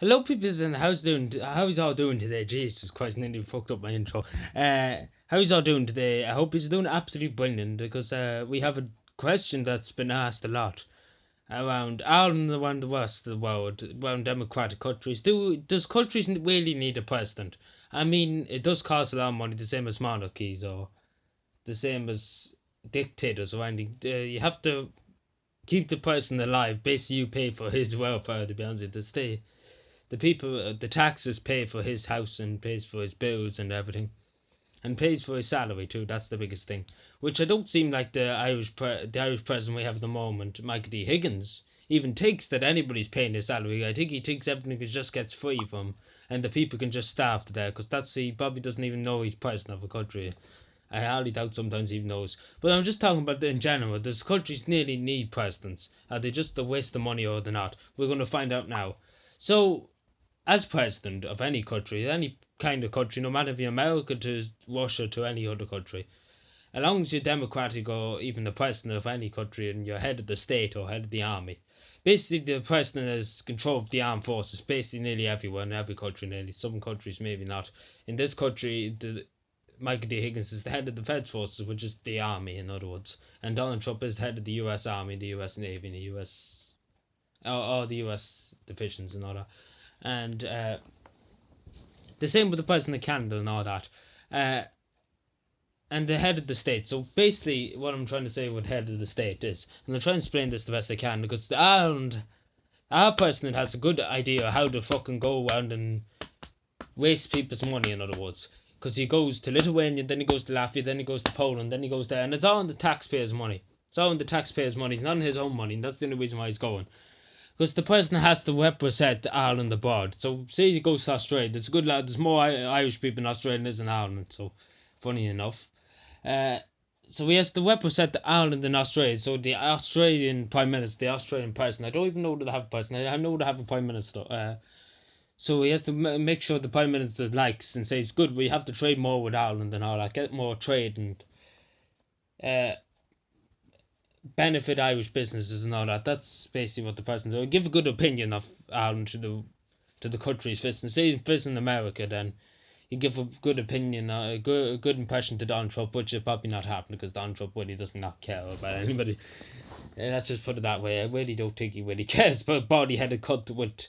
Hello, people. Then how's all doing today? Jesus Christ, nearly fucked up my intro. How's all doing today? I hope he's doing absolutely brilliant because we have a question that's been asked a lot around Ireland, around the rest of the world, around democratic countries. Does countries really need a president? I mean, it does cost a lot of money, the same as monarchies or the same as dictators or anything. You have to keep the person alive. Basically, you pay for his welfare. To be honest, to stay the people, the taxes pay for his house and pays for his bills and everything, and pays for his salary too. That's the biggest thing, which I don't seem like the Irish president we have at the moment, Michael D. Higgins, even takes that anybody's paying his salary. I think he thinks everything just gets free from, and the people can just starve to death because he probably doesn't even know he's president of a country. I highly doubt sometimes he even knows. But I'm just talking about in general. Does countries nearly need presidents? Are they just a waste of money or they're not? We're going to find out now. So as president of any country, any kind of country, no matter if you're America to Russia to any other country, as long as you're democratic or even the president of any country and you're head of the state or head of the army, basically the president has control of the armed forces, basically nearly everywhere in every country, nearly some countries maybe not. In this country, Michael D. Higgins is the head of the Feds forces, which is the army, in other words, and Donald Trump is the head of the U.S. Army, the U.S. Navy, and the U.S. All the U.S. divisions and all that. And the same with the president of Canada and all that. And the head of the state. So basically, what I'm trying to say with head of the state is, and I'll try and explain this the best I can, because our president has a good idea how to fucking go around and waste people's money, in other words. Because he goes to Lithuania, then he goes to Latvia, then he goes to Poland, then he goes there, and it's all in the taxpayers' money. It's all in the taxpayers' money, it's not in his own money, and that's the only reason why he's going. Because the president has to represent Ireland abroad. So say he goes to Australia, there's a good lad. There's more Irish people in Australia than there is in Ireland. So funny enough, so he has to represent Ireland and Australia. So the Australian Prime Minister, the Australian president. I don't even know that they have a president. I know they have a Prime Minister. So he has to make sure the Prime Minister likes and says, "Good, we have to trade more with Ireland and all that. Get more trade and." Benefit Irish businesses and all that. That's basically what the president will give a good opinion of Ireland to the country's visiting. Say he's visiting America, then you give a good opinion, a good impression to Donald Trump, which will probably not happen because Donald Trump really does not care about anybody. Let's just put it that way. I really don't think he really cares. But body had a cut with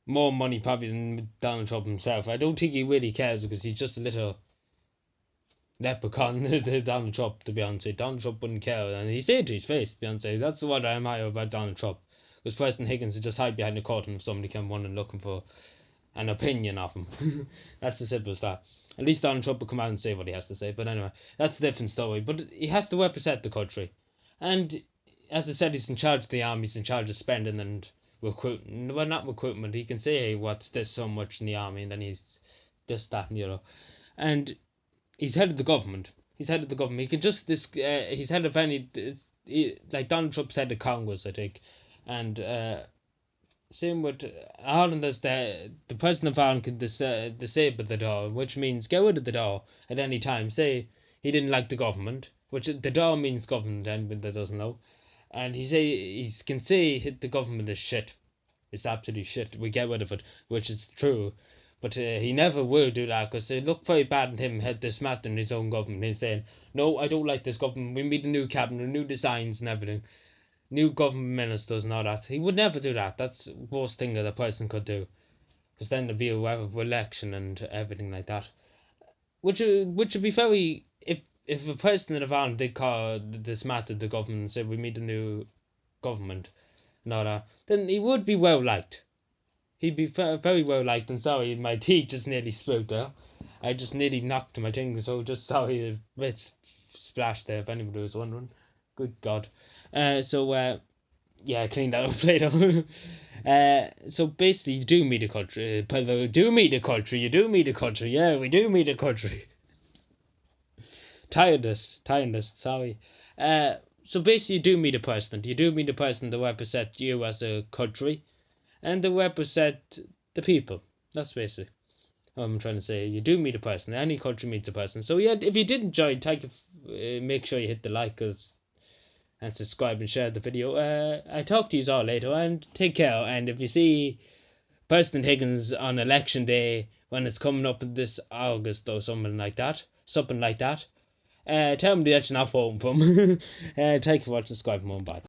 more money probably than Donald Trump himself. I don't think he really cares because he's just a little leprechaun to Donald Trump, to be honest. Donald Trump wouldn't care, and he said to his face, to be honest. That's what I admire about Donald Trump. Because President Higgins would just hide behind the curtain if somebody came running looking for an opinion of him. That's the simple start. At least Donald Trump will come out and say what he has to say. But anyway, that's a different story. But he has to represent the country. And as I said, he's in charge of the army, he's in charge of spending and recruiting. Well, not recruitment. He can say, hey, what's this so much in the army, and then he's this, that, and the other. And he's head of the government. He's head of the government. He can just he's head of any like Donald Trump's head of Congress, I think, and same with Ireland. As the president of Ireland can disable the DAO, which means get rid of the DAO at any time. Say he didn't like the government, which the DAO means government. Anybody that doesn't know, and he can say the government is shit. It's absolutely shit. We get rid of it, which is true. But he never will do that because they look very bad at him had this matter in his own government. He's saying, no, I don't like this government. We need a new cabinet, new designs and everything. New government ministers and all that. He would never do that. That's the worst thing that a person could do. Because then there'd be a election and everything like that. Which would be very... If the president of Ireland did call this matter the government and said we need a new government and all that, then he would be well liked. He'd be very well liked, and sorry, my teeth just nearly spoke there. I just nearly knocked my thing, so just sorry, a bit splashed there if anybody was wondering. Good God. Yeah, I cleaned that up later. So basically, you do meet a country. You do meet a country. Yeah, we do meet a country. Tiredness, sorry. So basically, you do meet a president. You do meet a president that represents you as a country and to represent the people. That's basically what I'm trying to say. You do meet a person. Any country meets a person. So yeah, if you did enjoy it, make sure you hit the like and subscribe and share the video. I talk to you all later and take care. And if you see President Higgins on election day when it's coming up this August or something like that. Tell him that you're not voting for him. Thank you for watching. Subscribe for more. Bye.